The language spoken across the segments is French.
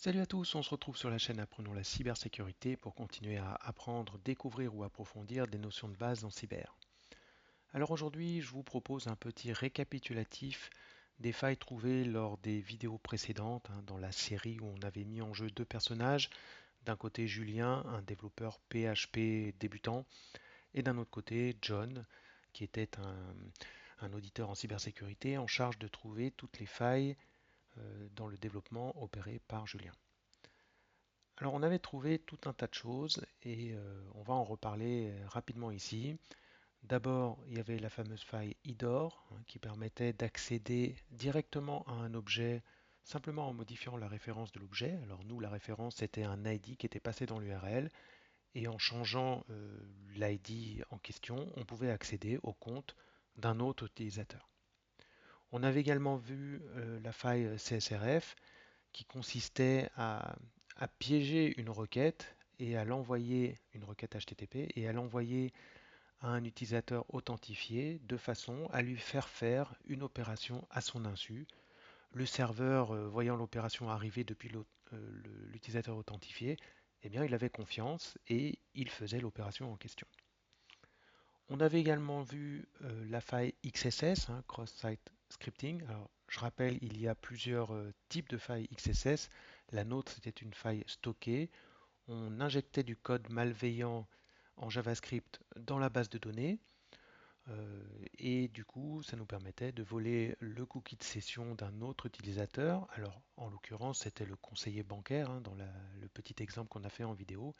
Salut à tous, on se retrouve sur la chaîne Apprenons la cybersécurité pour continuer à apprendre, découvrir ou approfondir des notions de base en cyber. Alors aujourd'hui, je vous propose un petit récapitulatif des failles trouvées lors des vidéos précédentes, dans la série où on avait mis en jeu deux personnages. D'un côté Julien, un développeur PHP débutant, et d'un autre côté John, qui était un auditeur en cybersécurité en charge de trouver toutes les failles dans le développement opéré par Julien. Alors on avait trouvé tout un tas de choses et on va en reparler rapidement ici. D'abord, il y avait la fameuse faille IDOR qui permettait d'accéder directement à un objet simplement en modifiant la référence de l'objet. Alors nous, la référence, c'était un ID qui était passé dans l'URL et en changeant l'ID en question, on pouvait accéder au compte d'un autre utilisateur. On avait également vu la faille CSRF qui consistait à piéger une requête et à l'envoyer, une requête HTTP, et à l'envoyer à un utilisateur authentifié de façon à lui faire une opération à son insu. Le serveur, voyant l'opération arriver depuis l'utilisateur authentifié, eh bien, il avait confiance et il faisait l'opération en question. On avait également vu la faille XSS, Cross-Site Scripting. Alors, je rappelle, il y a plusieurs types de failles XSS. La nôtre, c'était une faille stockée. On injectait du code malveillant en JavaScript dans la base de données. Et du coup, ça nous permettait de voler le cookie de session d'un autre utilisateur. Alors, en l'occurrence, c'était le conseiller bancaire, dans le petit exemple qu'on a fait en vidéo.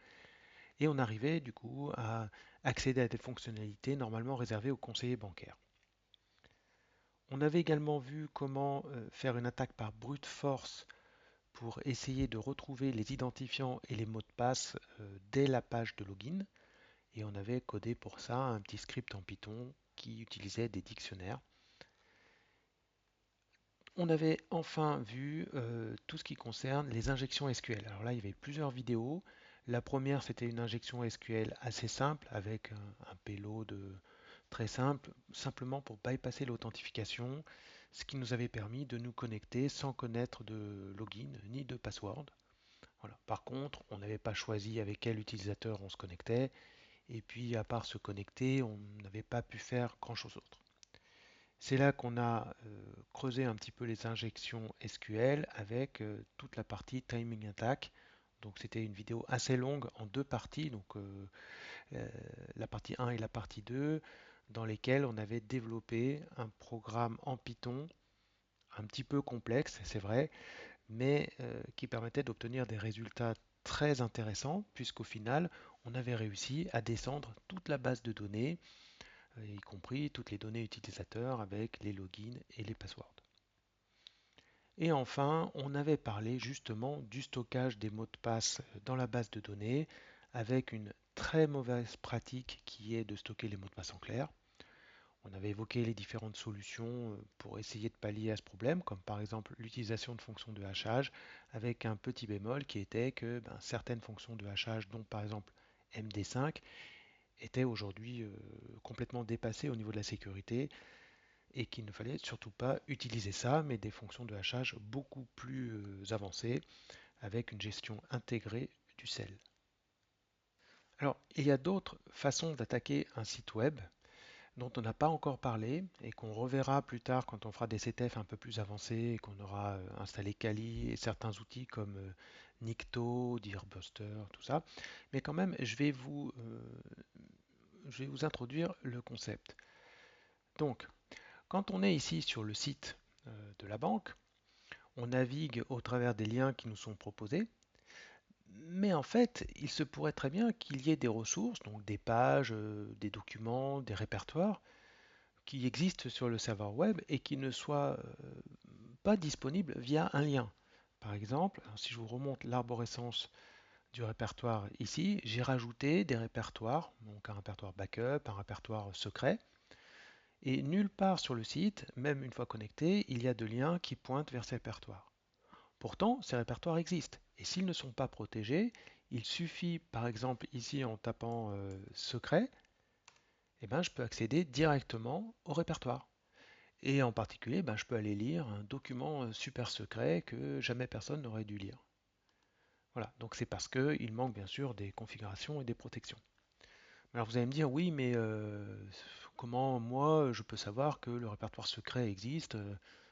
Et on arrivait du coup à accéder à des fonctionnalités normalement réservées aux conseillers bancaires. On avait également vu comment faire une attaque par brute force pour essayer de retrouver les identifiants et les mots de passe dès la page de login. Et on avait codé pour ça un petit script en Python qui utilisait des dictionnaires. On avait enfin vu tout ce qui concerne les injections SQL. Alors là, il y avait plusieurs vidéos. La première, c'était une injection SQL assez simple avec un payload très simple, simplement pour bypasser l'authentification, ce qui nous avait permis de nous connecter sans connaître de login ni de password. Voilà. Par contre, on n'avait pas choisi avec quel utilisateur on se connectait, et puis à part se connecter, on n'avait pas pu faire grand-chose d'autre. C'est là qu'on a creusé un petit peu les injections SQL avec toute la partie timing attack. Donc c'était une vidéo assez longue en deux parties, donc euh, la partie 1 et la partie 2, dans lesquelles on avait développé un programme en Python un petit peu complexe, c'est vrai, mais qui permettait d'obtenir des résultats très intéressants, puisqu'au final, on avait réussi à descendre toute la base de données, y compris toutes les données utilisateurs avec les logins et les passwords. Et enfin, on avait parlé justement du stockage des mots de passe dans la base de données avec une très mauvaise pratique qui est de stocker les mots de passe en clair. On avait évoqué les différentes solutions pour essayer de pallier à ce problème, comme par exemple l'utilisation de fonctions de hachage, avec un petit bémol qui était que certaines fonctions de hachage, dont par exemple MD5, étaient aujourd'hui complètement dépassées au niveau de la sécurité et qu'il ne fallait surtout pas utiliser ça, mais des fonctions de hachage beaucoup plus avancées avec une gestion intégrée du sel. Alors, il y a d'autres façons d'attaquer un site web dont on n'a pas encore parlé et qu'on reverra plus tard quand on fera des CTF un peu plus avancés et qu'on aura installé Kali et certains outils comme Nikto, Deerbuster, tout ça. Mais quand même, je vais vous introduire le concept. Donc, quand on est ici sur le site de la banque, on navigue au travers des liens qui nous sont proposés, mais en fait, il se pourrait très bien qu'il y ait des ressources, donc des pages, des documents, des répertoires, qui existent sur le serveur web et qui ne soient pas disponibles via un lien. Par exemple, si je vous remonte l'arborescence du répertoire ici, j'ai rajouté des répertoires, donc un répertoire backup, un répertoire secret, et nulle part sur le site, même une fois connecté, il y a de liens qui pointent vers ces répertoires. Pourtant, ces répertoires existent. Et s'ils ne sont pas protégés, il suffit, par exemple ici en tapant secret, je peux accéder directement au répertoire. Et en particulier, je peux aller lire un document super secret que jamais personne n'aurait dû lire. Voilà, donc c'est parce qu'il manque bien sûr des configurations et des protections. Alors vous allez me dire, oui, mais comment moi je peux savoir que le répertoire secret existe?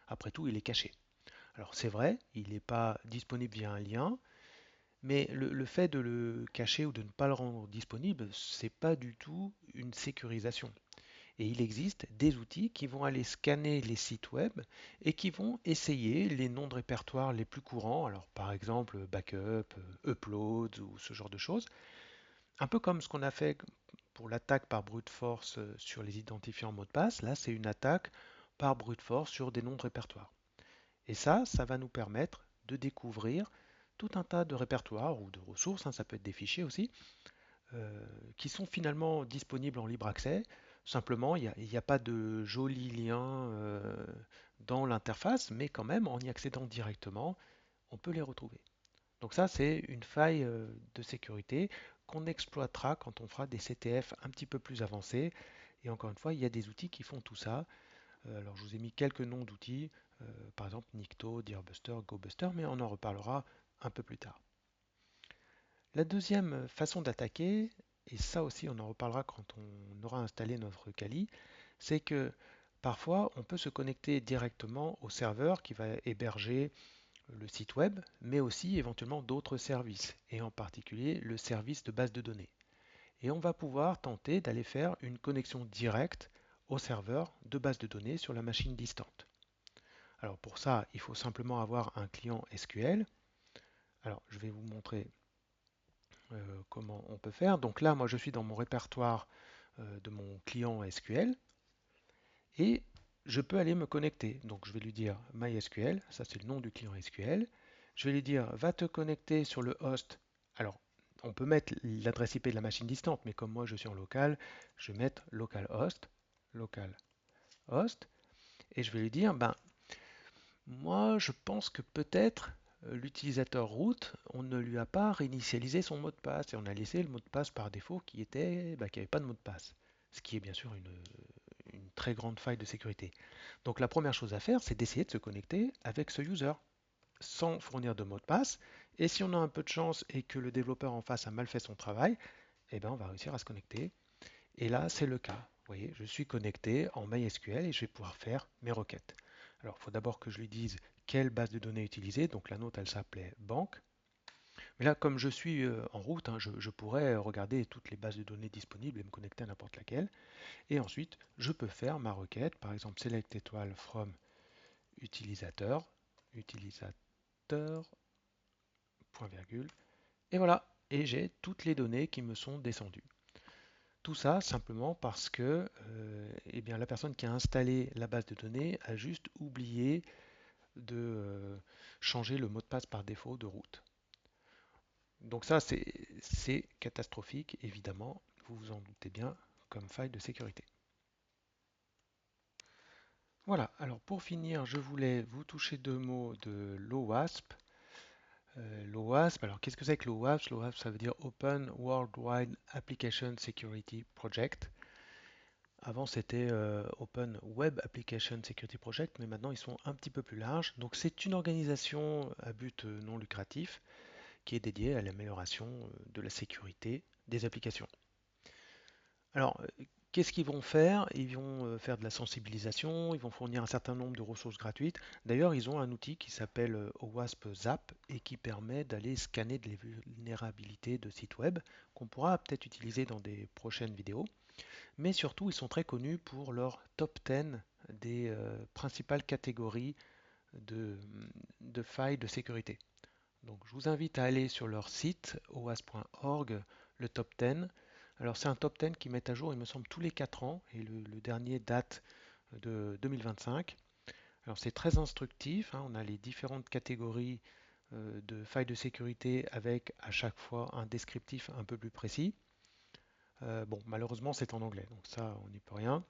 Après tout, il est caché. Alors c'est vrai, il n'est pas disponible via un lien, mais le fait de le cacher ou de ne pas le rendre disponible, c'est pas du tout une sécurisation. Et il existe des outils qui vont aller scanner les sites web et qui vont essayer les noms de répertoire les plus courants, alors par exemple backup, upload ou ce genre de choses, un peu comme ce qu'on a fait pour l'attaque par brute force sur les identifiants mots de passe. Là, c'est une attaque par brute force sur des noms de répertoire. Et ça va nous permettre de découvrir tout un tas de répertoires ou de ressources, hein, ça peut être des fichiers aussi, qui sont finalement disponibles en libre accès. Simplement, il n'y a pas de joli lien dans l'interface, mais quand même, en y accédant directement, on peut les retrouver. Donc ça, c'est une faille de sécurité qu'on exploitera quand on fera des CTF un petit peu plus avancés. Et encore une fois, il y a des outils qui font tout ça. Alors, je vous ai mis quelques noms d'outils, par exemple Nikto, Deerbuster, GoBuster, mais on en reparlera un peu plus tard. La deuxième façon d'attaquer, et ça aussi on en reparlera quand on aura installé notre Kali, c'est que parfois on peut se connecter directement au serveur qui va héberger le site web, mais aussi éventuellement d'autres services, et en particulier le service de base de données. Et on va pouvoir tenter d'aller faire une connexion directe au serveur de base de données sur la machine distante. Alors pour ça, il faut simplement avoir un client SQL. Alors je vais vous montrer comment on peut faire. Donc là, moi, je suis dans mon répertoire de mon client SQL et je peux aller me connecter. Donc je vais lui dire MySQL, ça c'est le nom du client SQL. Je vais lui dire va te connecter sur le host. Alors, on peut mettre l'adresse IP de la machine distante, mais comme moi je suis en local, je vais mettre localhost, localhost, et je vais lui dire, ben, moi je pense que peut-être l'utilisateur root, on ne lui a pas réinitialisé son mot de passe et on a laissé le mot de passe par défaut qui était, bah, qui n'avait pas de mot de passe. Ce qui est bien sûr une très grande faille de sécurité. Donc la première chose à faire, c'est d'essayer de se connecter avec ce user sans fournir de mot de passe. Et si on a un peu de chance et que le développeur en face a mal fait son travail, eh ben on va réussir à se connecter. Et là, c'est le cas. Vous voyez, je suis connecté en MySQL et je vais pouvoir faire mes requêtes. Alors, il faut d'abord que je lui dise quelle base de données utiliser. Donc, la nôtre, elle s'appelait banque. Mais là, comme je suis en route, hein, je pourrais regarder toutes les bases de données disponibles et me connecter à n'importe laquelle. Et ensuite, je peux faire ma requête, par exemple select étoile from utilisateur, utilisateur, point virgule, et voilà. Et j'ai toutes les données qui me sont descendues. Tout ça simplement parce que eh bien, la personne qui a installé la base de données a juste oublié de changer le mot de passe par défaut de route. Donc ça, c'est catastrophique, évidemment, vous vous en doutez bien, comme faille de sécurité. Voilà, alors pour finir, je voulais vous toucher deux mots de l'OWASP. L'OWASP, alors qu'est-ce que c'est que l'OWASP? L'OWASP, ça veut dire Open Worldwide Application Security Project. Avant, c'était Open Web Application Security Project, mais maintenant ils sont un petit peu plus larges. Donc, c'est une organisation à but non lucratif qui est dédiée à l'amélioration de la sécurité des applications. Alors, qu'est-ce qu'ils vont faire? Ils vont faire de la sensibilisation, ils vont fournir un certain nombre de ressources gratuites. D'ailleurs, ils ont un outil qui s'appelle OWASP Zap et qui permet d'aller scanner des vulnérabilités de sites web qu'on pourra peut-être utiliser dans des prochaines vidéos. Mais surtout, ils sont très connus pour leur top 10 des principales catégories de, de failles de sécurité. Donc, je vous invite à aller sur leur site oas.org, le top 10. Alors, c'est un top 10 qui met à jour, il me semble, tous les 4 ans, et le dernier date de 2025. Alors, c'est très instructif, hein, on a les différentes catégories de failles de sécurité avec à chaque fois un descriptif un peu plus précis. Bon, malheureusement, c'est en anglais, donc ça, on n'y peut rien.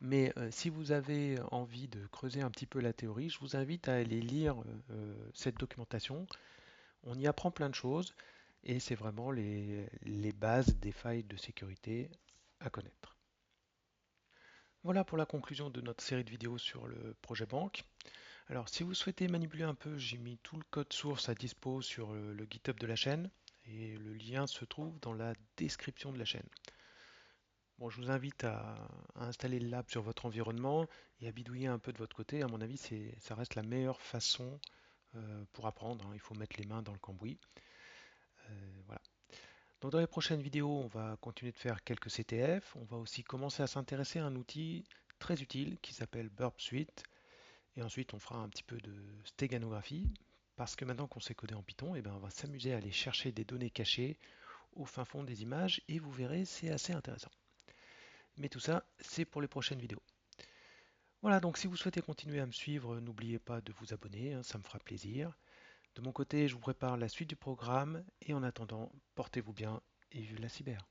Mais si vous avez envie de creuser un petit peu la théorie, je vous invite à aller lire cette documentation. On y apprend plein de choses et c'est vraiment les bases des failles de sécurité à connaître. Voilà pour la conclusion de notre série de vidéos sur le projet banque. Alors, si vous souhaitez manipuler un peu, j'ai mis tout le code source à dispo sur le GitHub de la chaîne et le lien se trouve dans la description de la chaîne. Bon, je vous invite à installer le lab sur votre environnement et à bidouiller un peu de votre côté. À mon avis, ça reste la meilleure façon pour apprendre, hein. Il faut mettre les mains dans le cambouis. Voilà. Donc, dans les prochaines vidéos, on va continuer de faire quelques CTF. On va aussi commencer à s'intéresser à un outil très utile qui s'appelle Burp Suite. Et ensuite, on fera un petit peu de stéganographie. Parce que maintenant qu'on sait coder en Python, eh ben, on va s'amuser à aller chercher des données cachées au fin fond des images. Et vous verrez, c'est assez intéressant. Mais tout ça, c'est pour les prochaines vidéos. Voilà, donc si vous souhaitez continuer à me suivre, n'oubliez pas de vous abonner, hein, ça me fera plaisir. De mon côté, je vous prépare la suite du programme et en attendant, portez-vous bien et vive la cyber.